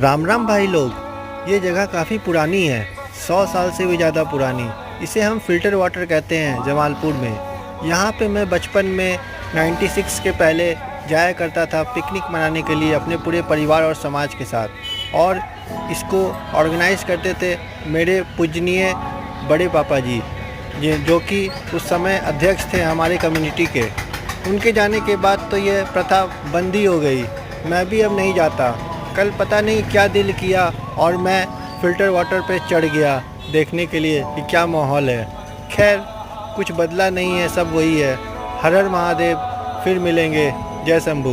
राम राम भाई लोग। ये जगह काफ़ी पुरानी है, 100 साल से भी ज़्यादा पुरानी। इसे हम फ़िल्टर वाटर कहते हैं जमालपुर में। यहाँ पे मैं बचपन में 96 के पहले जाया करता था पिकनिक मनाने के लिए अपने पूरे परिवार और समाज के साथ। और इसको ऑर्गेनाइज़ करते थे मेरे पूजनीय बड़े पापा जी, ये जो कि उस समय अध्यक्ष थे हमारे कम्युनिटी के। उनके जाने के बाद तो ये प्रथा बंद ही हो गई। मैं भी अब नहीं जाता। कल पता नहीं क्या दिल किया और मैं फ़िल्टर वाटर पे चढ़ गया देखने के लिए कि क्या माहौल है। खैर, कुछ बदला नहीं है, सब वही है। हर हर महादेव, फिर मिलेंगे। जय शंभू।